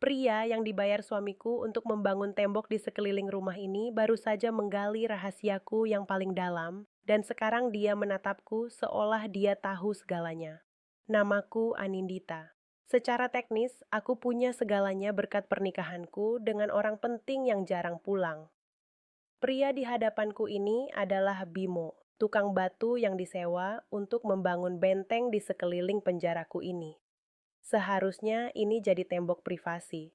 Pria yang dibayar suamiku untuk membangun tembok di sekeliling rumah ini baru saja menggali rahasiaku yang paling dalam, dan sekarang dia menatapku seolah dia tahu segalanya. Namaku Anindita. Secara teknis, aku punya segalanya berkat pernikahanku dengan orang penting yang jarang pulang. Pria di hadapanku ini adalah Bimo, tukang batu yang disewa untuk membangun benteng di sekeliling penjaraku ini. Seharusnya ini jadi tembok privasi.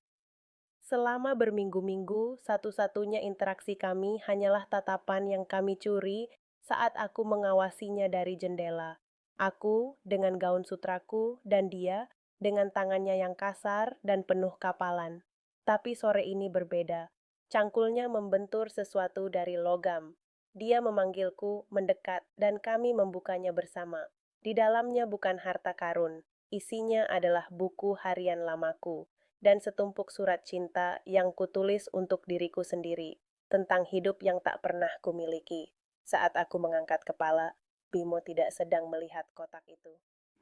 Selama berminggu-minggu, satu-satunya interaksi kami hanyalah tatapan yang kami curi saat aku mengawasinya dari jendela. Aku dengan gaun sutraku dan dia dengan tangannya yang kasar dan penuh kapalan. Tapi sore ini berbeda. Cangkulnya membentur sesuatu dari logam. Dia memanggilku, mendekat, dan kami membukanya bersama. Di dalamnya bukan harta karun, isinya adalah buku harian lamaku dan setumpuk surat cinta yang kutulis untuk diriku sendiri, tentang hidup yang tak pernah kumiliki. Saat aku mengangkat kepala, Bimo tidak sedang melihat kotak itu.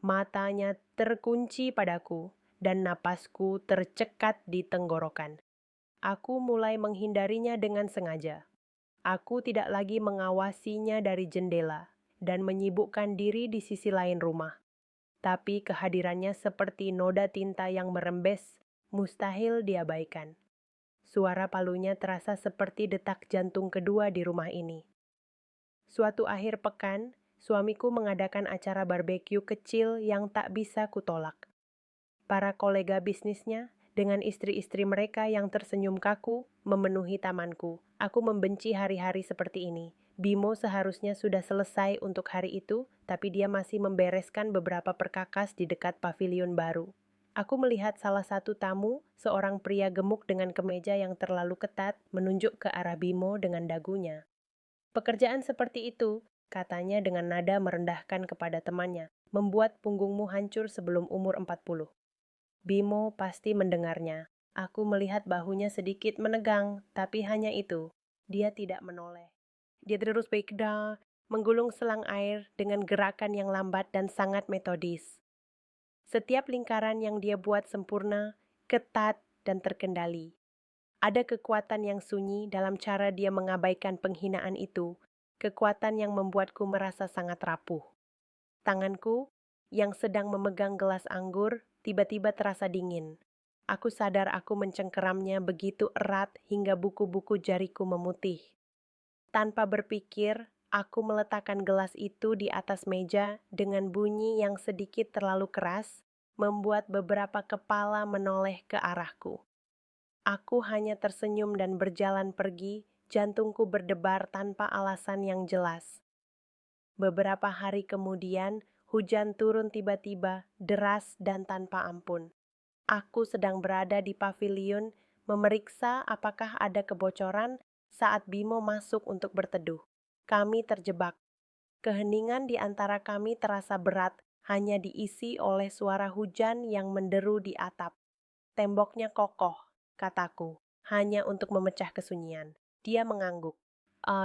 Matanya terkunci padaku, dan napasku tercekat di tenggorokan. Aku mulai menghindarinya dengan sengaja. Aku tidak lagi mengawasinya dari jendela, dan menyibukkan diri di sisi lain rumah. Tapi kehadirannya seperti noda tinta yang merembes, mustahil diabaikan. Suara palunya terasa seperti detak jantung kedua di rumah ini. Suatu akhir pekan, suamiku mengadakan acara barbeque kecil yang tak bisa kutolak. Para kolega bisnisnya, dengan istri-istri mereka yang tersenyum kaku, memenuhi tamanku. Aku membenci hari-hari seperti ini. Bimo seharusnya sudah selesai untuk hari itu, tapi dia masih membereskan beberapa perkakas di dekat pavilion baru. Aku melihat salah satu tamu, seorang pria gemuk dengan kemeja yang terlalu ketat, menunjuk ke arah Bimo dengan dagunya. Pekerjaan seperti itu, katanya dengan nada merendahkan kepada temannya, membuat punggungmu hancur sebelum umur 40. Bimo pasti mendengarnya. Aku melihat bahunya sedikit menegang, tapi hanya itu. Dia tidak menoleh. Dia terus bekerja, menggulung selang air dengan gerakan yang lambat dan sangat metodis. Setiap lingkaran yang dia buat sempurna, ketat, dan terkendali. Ada kekuatan yang sunyi dalam cara dia mengabaikan penghinaan itu, kekuatan yang membuatku merasa sangat rapuh. Tanganku, yang sedang memegang gelas anggur, tiba-tiba terasa dingin. Aku sadar aku mencengkeramnya begitu erat hingga buku-buku jariku memutih. Tanpa berpikir, aku meletakkan gelas itu di atas meja dengan bunyi yang sedikit terlalu keras, membuat beberapa kepala menoleh ke arahku. Aku hanya tersenyum dan berjalan pergi, jantungku berdebar tanpa alasan yang jelas. Beberapa hari kemudian, hujan turun tiba-tiba, deras dan tanpa ampun. Aku sedang berada di pavilion, memeriksa apakah ada kebocoran saat Bimo masuk untuk berteduh. Kami terjebak. Keheningan di antara kami terasa berat, hanya diisi oleh suara hujan yang menderu di atap. Temboknya kokoh, kataku, hanya untuk memecah kesunyian. Dia mengangguk.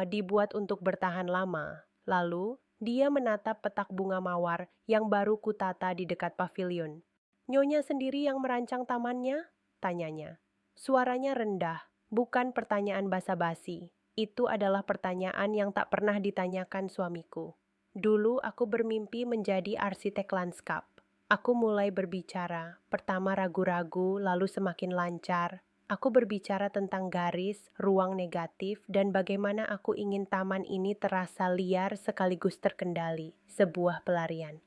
Dibuat untuk bertahan lama. Lalu, dia menatap petak bunga mawar yang baru kutata di dekat pavilion. Nyonya sendiri yang merancang tamannya? Tanyanya. Suaranya rendah, bukan pertanyaan basa-basi. Itu adalah pertanyaan yang tak pernah ditanyakan suamiku. Dulu aku bermimpi menjadi arsitek lanskap. Aku mulai berbicara, pertama ragu-ragu, lalu semakin lancar. Aku berbicara tentang garis, ruang negatif, dan bagaimana aku ingin taman ini terasa liar sekaligus terkendali, sebuah pelarian.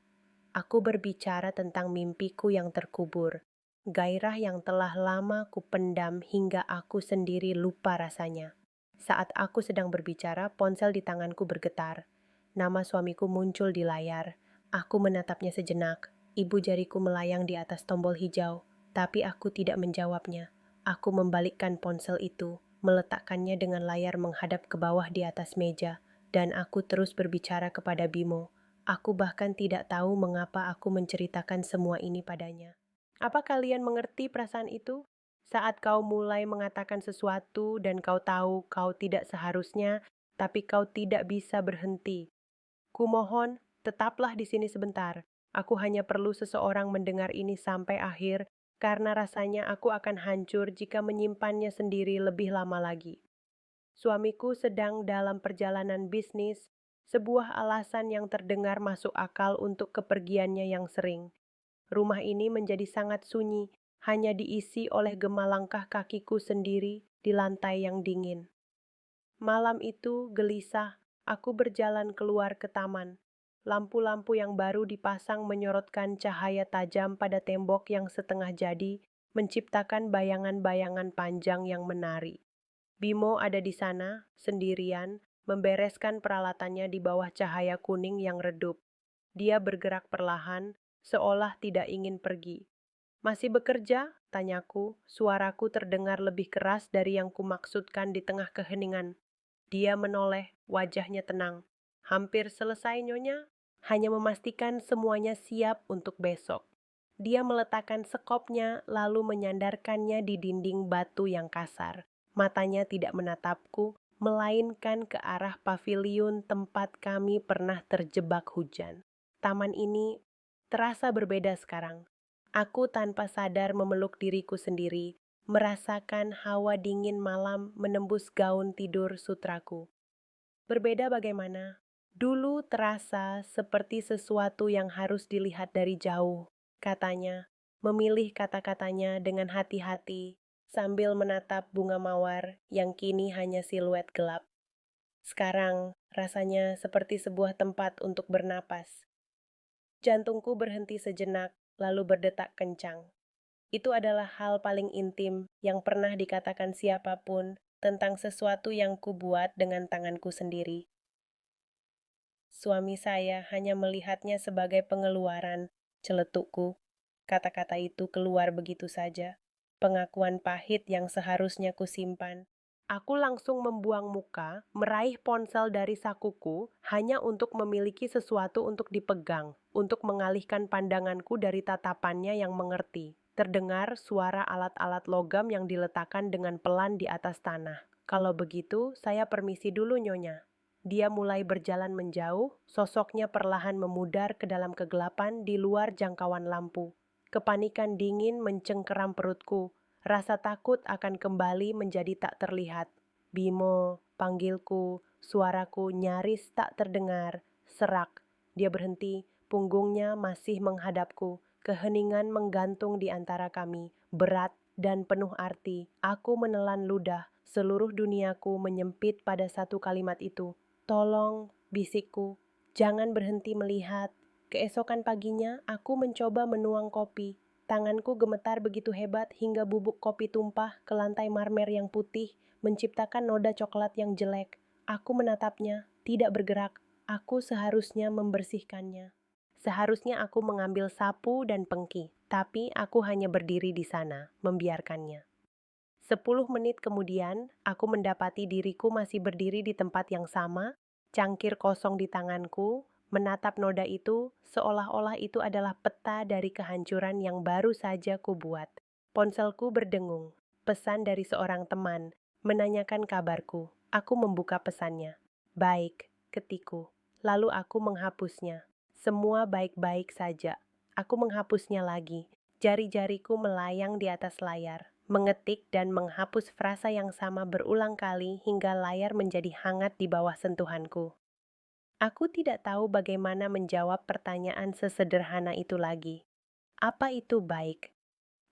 Aku berbicara tentang mimpiku yang terkubur, gairah yang telah lama kupendam hingga aku sendiri lupa rasanya. Saat aku sedang berbicara, ponsel di tanganku bergetar. Nama suamiku muncul di layar. Aku menatapnya sejenak. Ibu jariku melayang di atas tombol hijau, tapi aku tidak menjawabnya. Aku membalikkan ponsel itu, meletakkannya dengan layar menghadap ke bawah di atas meja, dan aku terus berbicara kepada Bimo. Aku bahkan tidak tahu mengapa aku menceritakan semua ini padanya. Apa kalian mengerti perasaan itu? Saat kau mulai mengatakan sesuatu dan kau tahu kau tidak seharusnya, tapi kau tidak bisa berhenti. Kumohon, tetaplah di sini sebentar. Aku hanya perlu seseorang mendengar ini sampai akhir, karena rasanya aku akan hancur jika menyimpannya sendiri lebih lama lagi. Suamiku sedang dalam perjalanan bisnis, sebuah alasan yang terdengar masuk akal untuk kepergiannya yang sering. Rumah ini menjadi sangat sunyi, hanya diisi oleh gema langkah kakiku sendiri di lantai yang dingin. Malam itu gelisah, aku berjalan keluar ke taman. Lampu-lampu yang baru dipasang menyorotkan cahaya tajam pada tembok yang setengah jadi, menciptakan bayangan-bayangan panjang yang menari. Bimo ada di sana, sendirian, membereskan peralatannya di bawah cahaya kuning yang redup. Dia bergerak perlahan, seolah tidak ingin pergi. "Masih bekerja?" tanyaku, suaraku terdengar lebih keras dari yang kumaksudkan di tengah keheningan. Dia menoleh, wajahnya tenang. "Hampir selesai, Nyonya. Hanya memastikan semuanya siap untuk besok." Dia meletakkan sekopnya, lalu menyandarkannya di dinding batu yang kasar. Matanya tidak menatapku, melainkan ke arah paviliun tempat kami pernah terjebak hujan. Taman ini terasa berbeda sekarang. Aku tanpa sadar memeluk diriku sendiri, merasakan hawa dingin malam menembus gaun tidur sutraku. Berbeda bagaimana? Dulu terasa seperti sesuatu yang harus dilihat dari jauh, katanya, memilih kata-katanya dengan hati-hati sambil menatap bunga mawar yang kini hanya siluet gelap. Sekarang rasanya seperti sebuah tempat untuk bernapas. Jantungku berhenti sejenak, lalu berdetak kencang. Itu adalah hal paling intim yang pernah dikatakan siapapun tentang sesuatu yang kubuat dengan tanganku sendiri. Suami saya hanya melihatnya sebagai pengeluaran, celetukku. Kata-kata itu keluar begitu saja. Pengakuan pahit yang seharusnya kusimpan. Aku langsung membuang muka, meraih ponsel dari sakuku, hanya untuk memiliki sesuatu untuk dipegang, untuk mengalihkan pandanganku dari tatapannya yang mengerti. Terdengar suara alat-alat logam yang diletakkan dengan pelan di atas tanah. "Kalau begitu, saya permisi dulu, Nyonya." Dia mulai berjalan menjauh, sosoknya perlahan memudar ke dalam kegelapan di luar jangkauan lampu. Kepanikan dingin mencengkeram perutku, rasa takut akan kembali menjadi tak terlihat. "Bimo," panggilku, suaraku nyaris tak terdengar, serak. Dia berhenti, punggungnya masih menghadapku, keheningan menggantung di antara kami, berat dan penuh arti. Aku menelan ludah, seluruh duniaku menyempit pada satu kalimat itu. "Tolong," bisikku, "jangan berhenti melihat." Keesokan paginya, aku mencoba menuang kopi. Tanganku gemetar begitu hebat hingga bubuk kopi tumpah ke lantai marmer yang putih, menciptakan noda coklat yang jelek. Aku menatapnya, tidak bergerak. Aku seharusnya membersihkannya. Seharusnya aku mengambil sapu dan pengki, tapi aku hanya berdiri di sana, membiarkannya. 10 menit kemudian, aku mendapati diriku masih berdiri di tempat yang sama, cangkir kosong di tanganku, menatap noda itu seolah-olah itu adalah peta dari kehancuran yang baru saja kubuat. Ponselku berdengung, pesan dari seorang teman, menanyakan kabarku. Aku membuka pesannya. "Baik," ketiku. Lalu aku menghapusnya. Semua baik-baik saja. Aku menghapusnya lagi. Jari-jariku melayang di atas layar, mengetik dan menghapus frasa yang sama berulang kali hingga layar menjadi hangat di bawah sentuhanku. Aku tidak tahu bagaimana menjawab pertanyaan sesederhana itu lagi. Apa itu baik?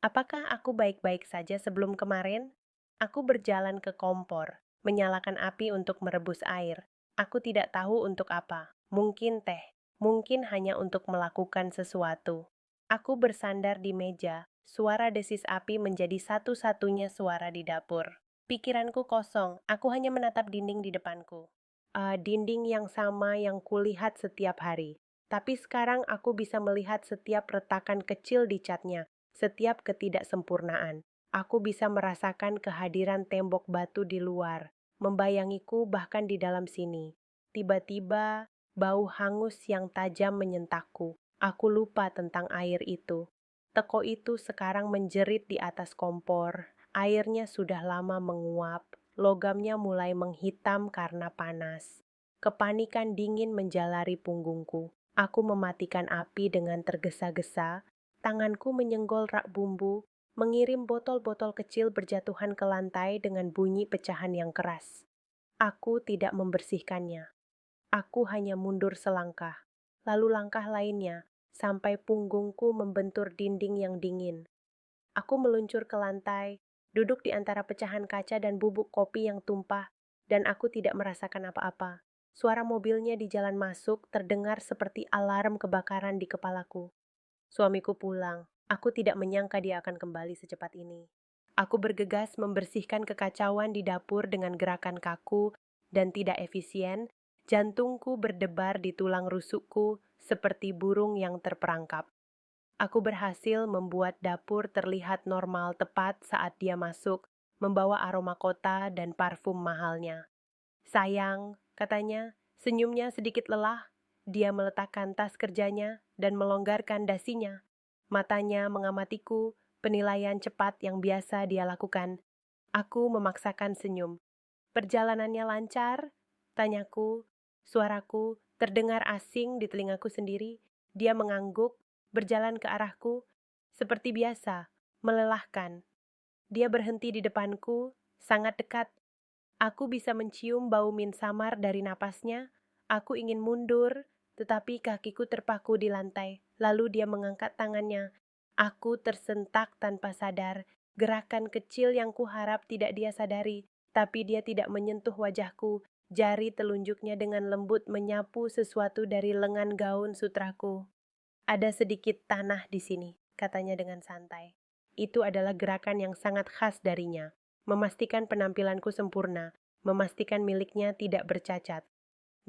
Apakah aku baik-baik saja sebelum kemarin? Aku berjalan ke kompor, menyalakan api untuk merebus air. Aku tidak tahu untuk apa. Mungkin teh, mungkin hanya untuk melakukan sesuatu. Aku bersandar di meja, suara desis api menjadi satu-satunya suara di dapur. Pikiranku kosong, aku hanya menatap dinding di depanku. Dinding yang sama yang kulihat setiap hari. Tapi sekarang aku bisa melihat setiap retakan kecil di catnya, setiap ketidaksempurnaan. Aku bisa merasakan kehadiran tembok batu di luar, membayangiku bahkan di dalam sini. Tiba-tiba, bau hangus yang tajam menyentakku. Aku lupa tentang air itu. Teko itu sekarang menjerit di atas kompor. Airnya sudah lama menguap, logamnya mulai menghitam karena panas. Kepanikan dingin menjalari punggungku. Aku mematikan api dengan tergesa-gesa, tanganku menyenggol rak bumbu, mengirim botol-botol kecil berjatuhan ke lantai dengan bunyi pecahan yang keras. Aku tidak membersihkannya. Aku hanya mundur selangkah, lalu langkah lainnya, sampai punggungku membentur dinding yang dingin. Aku meluncur ke lantai, duduk di antara pecahan kaca dan bubuk kopi yang tumpah, dan aku tidak merasakan apa-apa. Suara mobilnya di jalan masuk terdengar seperti alarm kebakaran di kepalaku. Suamiku pulang. Aku tidak menyangka dia akan kembali secepat ini. Aku bergegas membersihkan kekacauan di dapur dengan gerakan kaku dan tidak efisien. Jantungku berdebar di tulang rusukku seperti burung yang terperangkap. Aku berhasil membuat dapur terlihat normal tepat saat dia masuk, membawa aroma kota dan parfum mahalnya. "Sayang," katanya, senyumnya sedikit lelah. Dia meletakkan tas kerjanya dan melonggarkan dasinya. Matanya mengamatiku, penilaian cepat yang biasa dia lakukan. Aku memaksakan senyum. "Perjalanannya lancar?" tanyaku. Suaraku terdengar asing di telingaku sendiri. Dia mengangguk, berjalan ke arahku. Seperti biasa, melelahkan. Dia berhenti di depanku, sangat dekat. Aku bisa mencium bau min samar dari napasnya. Aku ingin mundur, tetapi kakiku terpaku di lantai. Lalu dia mengangkat tangannya. Aku tersentak tanpa sadar. Gerakan kecil yang kuharap tidak dia sadari, tapi dia tidak menyentuh wajahku. Jari telunjuknya dengan lembut menyapu sesuatu dari lengan gaun sutraku. "Ada sedikit tanah di sini," katanya dengan santai. Itu adalah gerakan yang sangat khas darinya, memastikan penampilanku sempurna, memastikan miliknya tidak bercacat.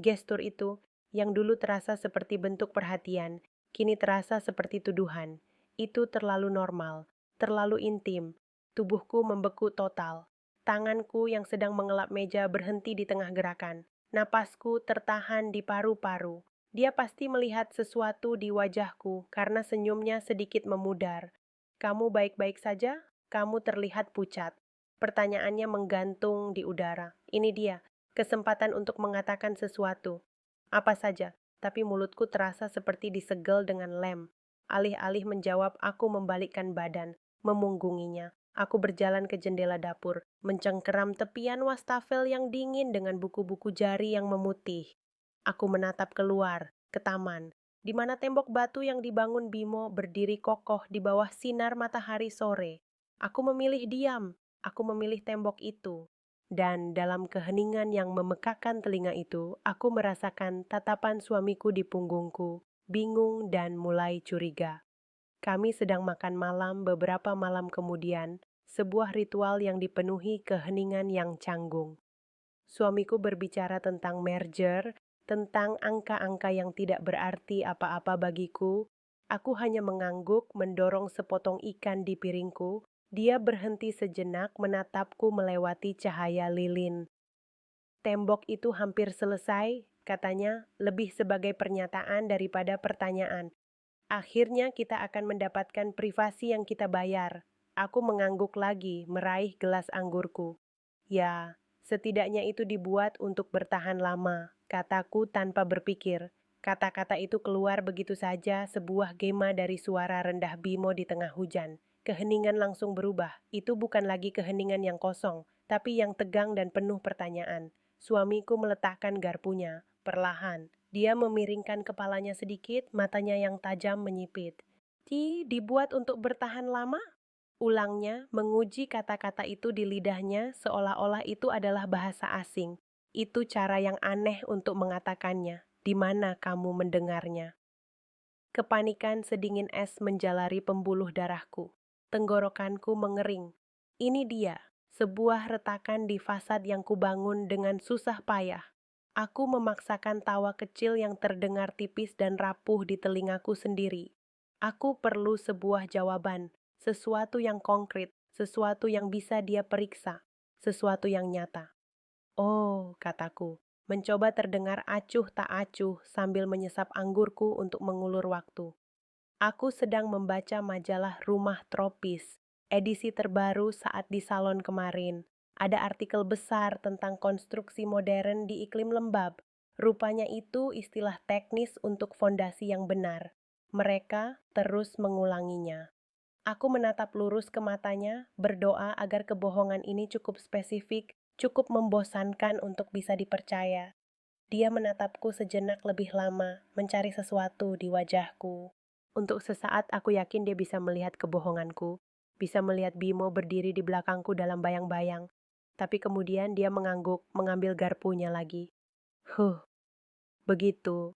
Gestur itu, yang dulu terasa seperti bentuk perhatian, kini terasa seperti tuduhan. Itu terlalu normal, terlalu intim. Tubuhku membeku total. Tanganku yang sedang mengelap meja berhenti di tengah gerakan. Napasku tertahan di paru-paru. Dia pasti melihat sesuatu di wajahku karena senyumnya sedikit memudar. "Kamu baik-baik saja? Kamu terlihat pucat." Pertanyaannya menggantung di udara. Ini dia, kesempatan untuk mengatakan sesuatu. Apa saja, tapi mulutku terasa seperti disegel dengan lem. Alih-alih menjawab, aku membalikkan badan, memunggunginya. Aku berjalan ke jendela dapur, mencengkeram tepian wastafel yang dingin dengan buku-buku jari yang memutih. Aku menatap keluar, ke taman, di mana tembok batu yang dibangun Bimo berdiri kokoh di bawah sinar matahari sore. Aku memilih diam, aku memilih tembok itu. Dan dalam keheningan yang memekakan telinga itu, aku merasakan tatapan suamiku di punggungku, bingung dan mulai curiga. Kami sedang makan malam beberapa malam kemudian, sebuah ritual yang dipenuhi keheningan yang canggung. Suamiku berbicara tentang merger, tentang angka-angka yang tidak berarti apa-apa bagiku. Aku hanya mengangguk, mendorong sepotong ikan di piringku. Dia berhenti sejenak menatapku melewati cahaya lilin. "Tembok itu hampir selesai," katanya, lebih sebagai pernyataan daripada pertanyaan. "Akhirnya kita akan mendapatkan privasi yang kita bayar." Aku mengangguk lagi, meraih gelas anggurku. "Ya, setidaknya itu dibuat untuk bertahan lama," kataku tanpa berpikir. Kata-kata itu keluar begitu saja, sebuah gema dari suara rendah Bimo di tengah hujan. Keheningan langsung berubah. Itu bukan lagi keheningan yang kosong, tapi yang tegang dan penuh pertanyaan. Suamiku meletakkan garpunya, perlahan. Dia memiringkan kepalanya sedikit, matanya yang tajam menyipit. Dibuat untuk bertahan lama?" Ulangnya, menguji kata-kata itu di lidahnya seolah-olah itu adalah bahasa asing. Itu cara yang aneh untuk mengatakannya. "Di mana kamu mendengarnya?" Kepanikan sedingin es menjalari pembuluh darahku. Tenggorokanku mengering. Ini dia, sebuah retakan di fasad yang kubangun dengan susah payah. Aku memaksakan tawa kecil yang terdengar tipis dan rapuh di telingaku sendiri. Aku perlu sebuah jawaban, sesuatu yang konkret, sesuatu yang bisa dia periksa, sesuatu yang nyata. "Oh," kataku, mencoba terdengar acuh tak acuh sambil menyesap anggurku untuk mengulur waktu. "Aku sedang membaca majalah Rumah Tropis, edisi terbaru saat di salon kemarin. Ada artikel besar tentang konstruksi modern di iklim lembab. Rupanya itu istilah teknis untuk fondasi yang benar. Mereka terus mengulanginya." Aku menatap lurus ke matanya, berdoa agar kebohongan ini cukup spesifik, cukup membosankan untuk bisa dipercaya. Dia menatapku sejenak lebih lama, mencari sesuatu di wajahku. Untuk sesaat aku yakin dia bisa melihat kebohonganku, bisa melihat Bimo berdiri di belakangku dalam bayang-bayang. Tapi kemudian dia mengangguk, mengambil garpunya lagi. Begitu,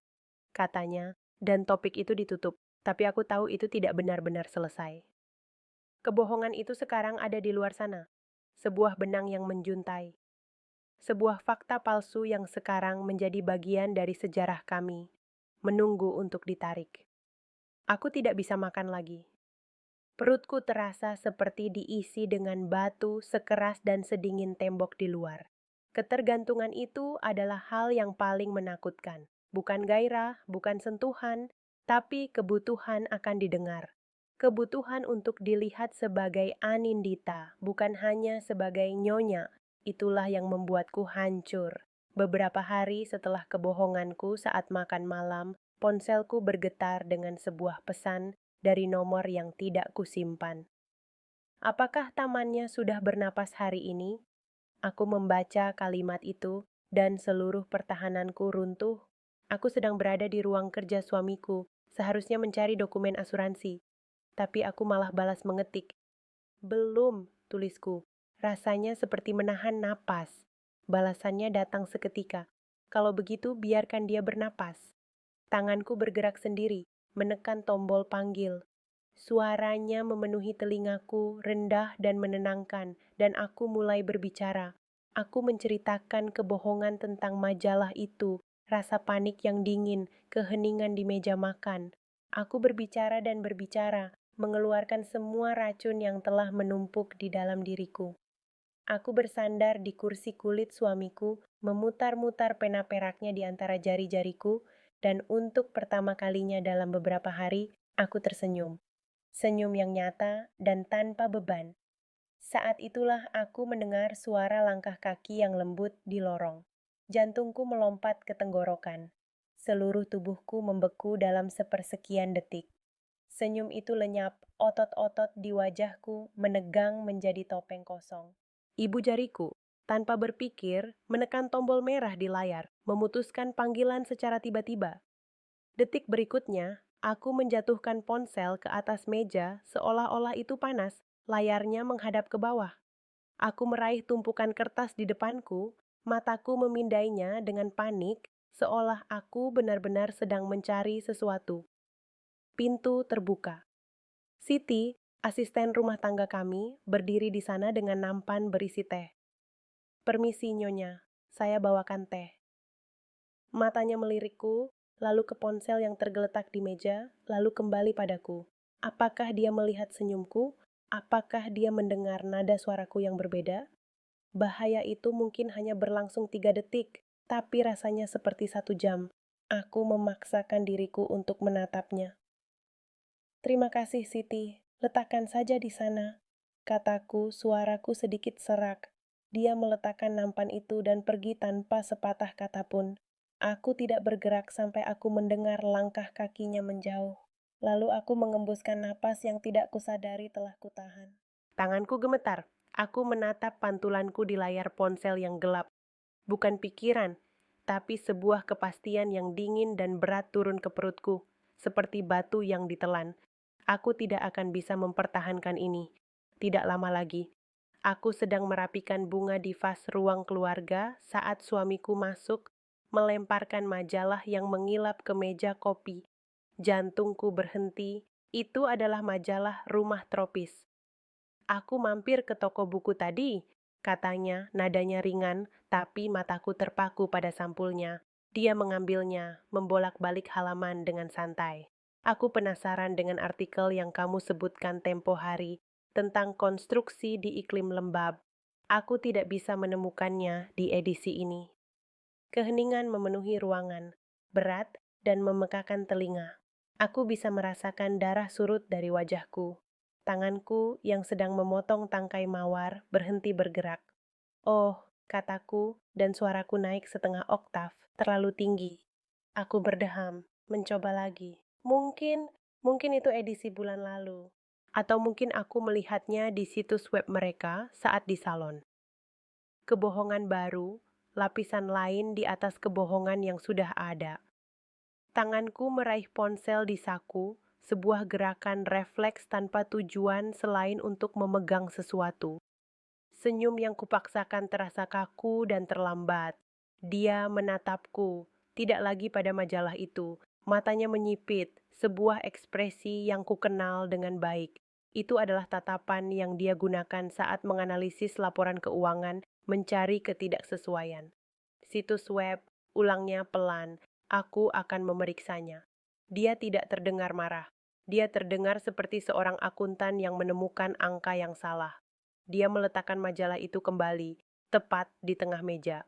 katanya, dan topik itu ditutup. Tapi aku tahu itu tidak benar-benar selesai. Kebohongan itu sekarang ada di luar sana. Sebuah benang yang menjuntai. Sebuah fakta palsu yang sekarang menjadi bagian dari sejarah kami. Menunggu untuk ditarik. Aku tidak bisa makan lagi. Perutku terasa seperti diisi dengan batu sekeras dan sedingin tembok di luar. Ketergantungan itu adalah hal yang paling menakutkan. Bukan gairah, bukan sentuhan, tapi kebutuhan akan didengar. Kebutuhan untuk dilihat sebagai Anindita, bukan hanya sebagai nyonya. Itulah yang membuatku hancur. Beberapa hari setelah kebohonganku saat makan malam, ponselku bergetar dengan sebuah pesan dari nomor yang tidak kusimpan. Apakah tamannya sudah bernapas hari ini? Aku membaca kalimat itu dan seluruh pertahananku runtuh. Aku sedang berada di ruang kerja suamiku, seharusnya mencari dokumen asuransi. Tapi aku malah balas mengetik. Belum, tulisku. Rasanya seperti menahan napas. Balasannya datang seketika. Kalau begitu, biarkan dia bernapas. Tanganku bergerak sendiri, menekan tombol panggil. Suaranya memenuhi telingaku, rendah dan menenangkan, dan aku mulai berbicara. Aku menceritakan kebohongan tentang majalah itu, rasa panik yang dingin, keheningan di meja makan. Aku berbicara dan berbicara, mengeluarkan semua racun yang telah menumpuk di dalam diriku. Aku bersandar di kursi kulit suamiku, memutar-mutar pena peraknya di antara jari-jariku, dan untuk pertama kalinya dalam beberapa hari, aku tersenyum. Senyum yang nyata dan tanpa beban. Saat itulah aku mendengar suara langkah kaki yang lembut di lorong. Jantungku melompat ke tenggorokan. Seluruh tubuhku membeku dalam sepersekian detik. Senyum itu lenyap, otot-otot di wajahku menegang menjadi topeng kosong. Ibu jariku, tanpa berpikir, menekan tombol merah di layar, memutuskan panggilan secara tiba-tiba. Detik berikutnya, aku menjatuhkan ponsel ke atas meja seolah-olah itu panas, layarnya menghadap ke bawah. Aku meraih tumpukan kertas di depanku, mataku memindainya dengan panik, seolah aku benar-benar sedang mencari sesuatu. Pintu terbuka. Siti, asisten rumah tangga kami, berdiri di sana dengan nampan berisi teh. Permisi, Nyonya, saya bawakan teh. Matanya melirikku, lalu ke ponsel yang tergeletak di meja, lalu kembali padaku. Apakah dia melihat senyumku? Apakah dia mendengar nada suaraku yang berbeda? Bahaya itu mungkin hanya berlangsung 3 detik, tapi rasanya seperti 1 jam. Aku memaksakan diriku untuk menatapnya. Terima kasih, Siti. Letakkan saja di sana. Kataku, suaraku sedikit serak. Dia meletakkan nampan itu dan pergi tanpa sepatah kata pun. Aku tidak bergerak sampai aku mendengar langkah kakinya menjauh. Lalu aku mengembuskan napas yang tidak kusadari telah kutahan. Tanganku gemetar. Aku menatap pantulanku di layar ponsel yang gelap. Bukan pikiran, tapi sebuah kepastian yang dingin dan berat turun ke perutku, seperti batu yang ditelan. Aku tidak akan bisa mempertahankan ini. Tidak lama lagi. Aku sedang merapikan bunga di vas ruang keluarga saat suamiku masuk, melemparkan majalah yang mengilap ke meja kopi. Jantungku berhenti. Itu adalah majalah Rumah Tropis. Aku mampir ke toko buku tadi, katanya, nadanya ringan, tapi mataku terpaku pada sampulnya. Dia mengambilnya, membolak-balik halaman dengan santai. Aku penasaran dengan artikel yang kamu sebutkan tempo hari tentang konstruksi di iklim lembab. Aku tidak bisa menemukannya di edisi ini. Keheningan memenuhi ruangan, berat dan memekakan telinga. Aku bisa merasakan darah surut dari wajahku. Tanganku yang sedang memotong tangkai mawar berhenti bergerak. Oh, kataku, dan suaraku naik setengah oktav, terlalu tinggi. Aku berdeham, mencoba lagi. Mungkin itu edisi bulan lalu. Atau mungkin aku melihatnya di situs web mereka saat di salon. Kebohongan baru, lapisan lain di atas kebohongan yang sudah ada. Tanganku meraih ponsel di saku, sebuah gerakan refleks tanpa tujuan selain untuk memegang sesuatu. Senyum yang kupaksakan terasa kaku dan terlambat. Dia menatapku, tidak lagi pada majalah itu. Matanya menyipit, sebuah ekspresi yang kukenal dengan baik. Itu adalah tatapan yang dia gunakan saat menganalisis laporan keuangan, mencari ketidaksesuaian. Situs web, ulangnya pelan, aku akan memeriksanya. Dia tidak terdengar marah. Dia terdengar seperti seorang akuntan yang menemukan angka yang salah. Dia meletakkan majalah itu kembali, tepat di tengah meja.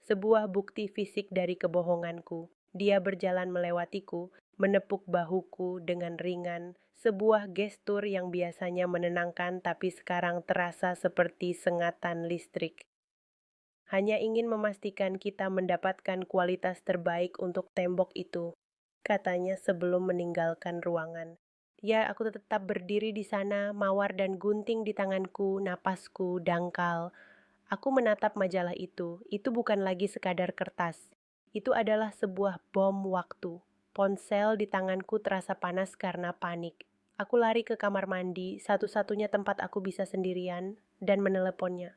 Sebuah bukti fisik dari kebohonganku. Dia berjalan melewatiku, menepuk bahuku dengan ringan, sebuah gestur yang biasanya menenangkan tapi sekarang terasa seperti sengatan listrik. Hanya ingin memastikan kita mendapatkan kualitas terbaik untuk tembok itu, katanya sebelum meninggalkan ruangan. Ya, aku tetap berdiri di sana, mawar dan gunting di tanganku, napasku dangkal. Aku menatap majalah itu bukan lagi sekadar kertas. Itu adalah sebuah bom waktu. Ponsel di tanganku terasa panas karena panik. Aku lari ke kamar mandi, satu-satunya tempat aku bisa sendirian, dan meneleponnya.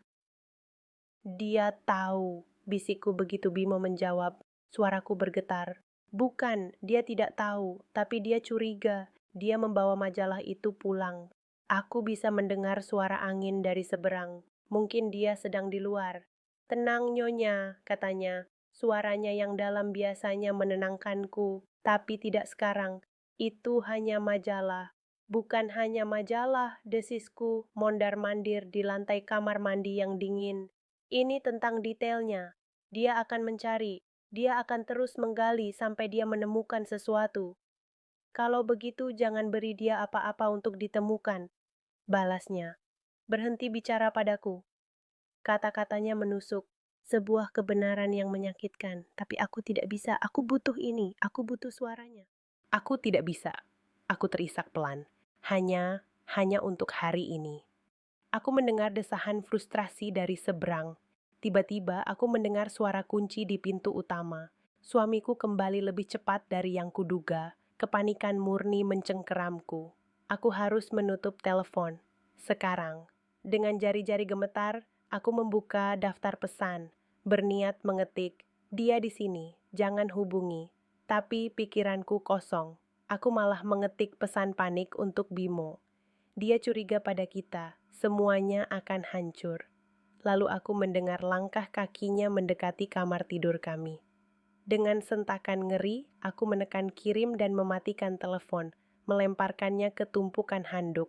Dia tahu, bisikku begitu Bimo menjawab. Suaraku bergetar. Bukan, dia tidak tahu, tapi dia curiga. Dia membawa majalah itu pulang. Aku bisa mendengar suara angin dari seberang. Mungkin dia sedang di luar. Tenang, Nyonya, katanya. Suaranya yang dalam biasanya menenangkanku, tapi tidak sekarang. Itu hanya majalah. Bukan hanya majalah, desisku, mondar-mandir di lantai kamar mandi yang dingin. Ini tentang detailnya. Dia akan mencari, dia akan terus menggali sampai dia menemukan sesuatu. Kalau begitu, jangan beri dia apa-apa untuk ditemukan, balasnya. Berhenti bicara padaku. Kata-katanya menusuk. Sebuah kebenaran yang menyakitkan, tapi aku tidak bisa. Aku butuh ini, aku butuh suaranya. Aku tidak bisa. Aku terisak pelan. Hanya untuk hari ini. Aku mendengar desahan frustrasi dari seberang. Tiba-tiba aku mendengar suara kunci di pintu utama. Suamiku kembali lebih cepat dari yang kuduga. Kepanikan murni mencengkeramku. Aku harus menutup telepon. Sekarang, dengan jari-jari gemetar, aku membuka daftar pesan. Berniat mengetik, dia di sini, jangan hubungi. Tapi pikiranku kosong. Aku malah mengetik pesan panik untuk Bimo. Dia curiga pada kita, semuanya akan hancur. Lalu aku mendengar langkah kakinya mendekati kamar tidur kami. Dengan sentakan ngeri, aku menekan kirim dan mematikan telepon, melemparkannya ke tumpukan handuk.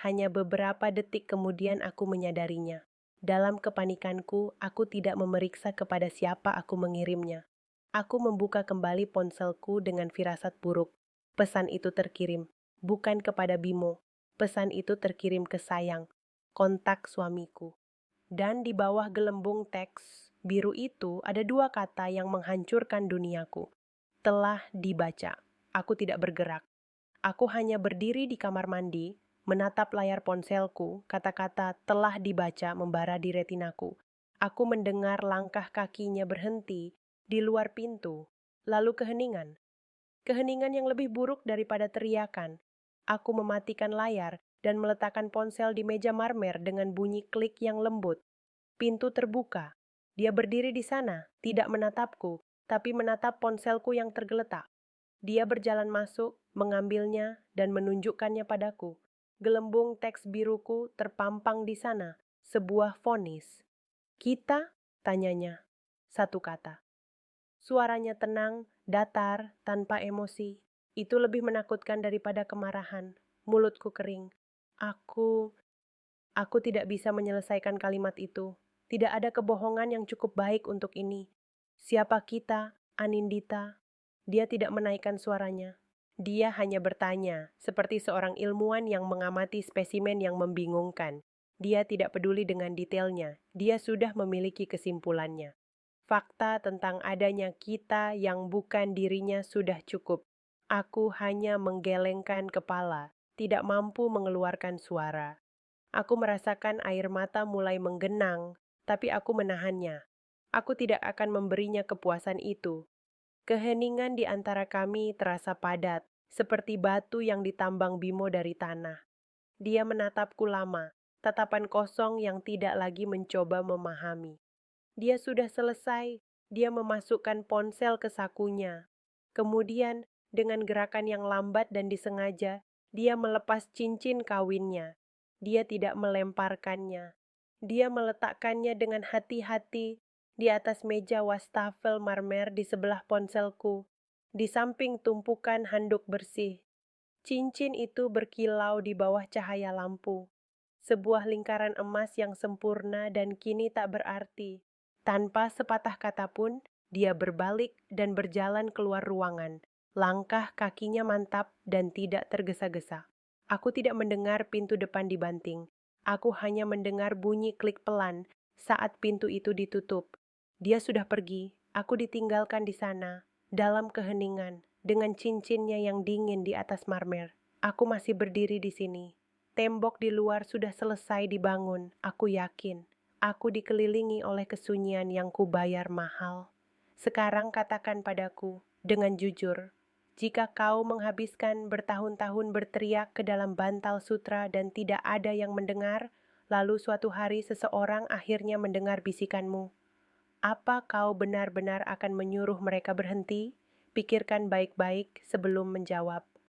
Hanya beberapa detik kemudian aku menyadarinya. Dalam kepanikanku, aku tidak memeriksa kepada siapa aku mengirimnya. Aku membuka kembali ponselku dengan firasat buruk. Pesan itu terkirim, bukan kepada Bimo. Pesan itu terkirim ke Sayang, kontak suamiku. Dan di bawah gelembung teks biru itu ada dua kata yang menghancurkan duniaku. Telah dibaca. Aku tidak bergerak. Aku hanya berdiri di kamar mandi, menatap layar ponselku, kata-kata telah dibaca membara di retinaku. Aku mendengar langkah kakinya berhenti di luar pintu, lalu keheningan. Keheningan yang lebih buruk daripada teriakan. Aku mematikan layar dan meletakkan ponsel di meja marmer dengan bunyi klik yang lembut. Pintu terbuka. Dia berdiri di sana, tidak menatapku, tapi menatap ponselku yang tergeletak. Dia berjalan masuk, mengambilnya, dan menunjukkannya padaku. Gelembung teks biruku terpampang di sana, sebuah vonis. Kita? Tanyanya. Satu kata. Suaranya tenang, datar, tanpa emosi. Itu lebih menakutkan daripada kemarahan. Mulutku kering. Aku, aku tidak bisa menyelesaikan kalimat itu. Tidak ada kebohongan yang cukup baik untuk ini. Siapa kita, Anindita? Dia tidak menaikkan suaranya. Dia hanya bertanya, seperti seorang ilmuwan yang mengamati spesimen yang membingungkan. Dia tidak peduli dengan detailnya. Dia sudah memiliki kesimpulannya. Fakta tentang adanya kita yang bukan dirinya sudah cukup. Aku hanya menggelengkan kepala. tidak mampu mengeluarkan suara. Aku merasakan air mata mulai menggenang, tapi aku menahannya. Aku tidak akan memberinya kepuasan itu. Keheningan di antara kami terasa padat, seperti batu yang ditambang Bimo dari tanah. Dia menatapku lama, tatapan kosong yang tidak lagi mencoba memahami. Dia sudah selesai, dia memasukkan ponsel ke sakunya. Kemudian, dengan gerakan yang lambat dan disengaja, dia melepas cincin kawinnya. Dia tidak melemparkannya. Dia meletakkannya dengan hati-hati di atas meja wastafel marmer di sebelah ponselku, di samping tumpukan handuk bersih. Cincin itu berkilau di bawah cahaya lampu, sebuah lingkaran emas yang sempurna dan kini tak berarti. Tanpa sepatah kata pun, dia berbalik dan berjalan keluar ruangan. Langkah kakinya mantap dan tidak tergesa-gesa. Aku tidak mendengar pintu depan dibanting. Aku hanya mendengar bunyi klik pelan saat pintu itu ditutup. Dia sudah pergi, aku ditinggalkan di sana, dalam keheningan, dengan cincinnya yang dingin di atas marmer. Aku masih berdiri di sini. Tembok di luar sudah selesai dibangun, aku yakin. Aku dikelilingi oleh kesunyian yang kubayar mahal. Sekarang katakan padaku, dengan jujur, jika kau menghabiskan bertahun-tahun berteriak ke dalam bantal sutra dan tidak ada yang mendengar, lalu suatu hari seseorang akhirnya mendengar bisikanmu, apa kau benar-benar akan menyuruh mereka berhenti? Pikirkan baik-baik sebelum menjawab.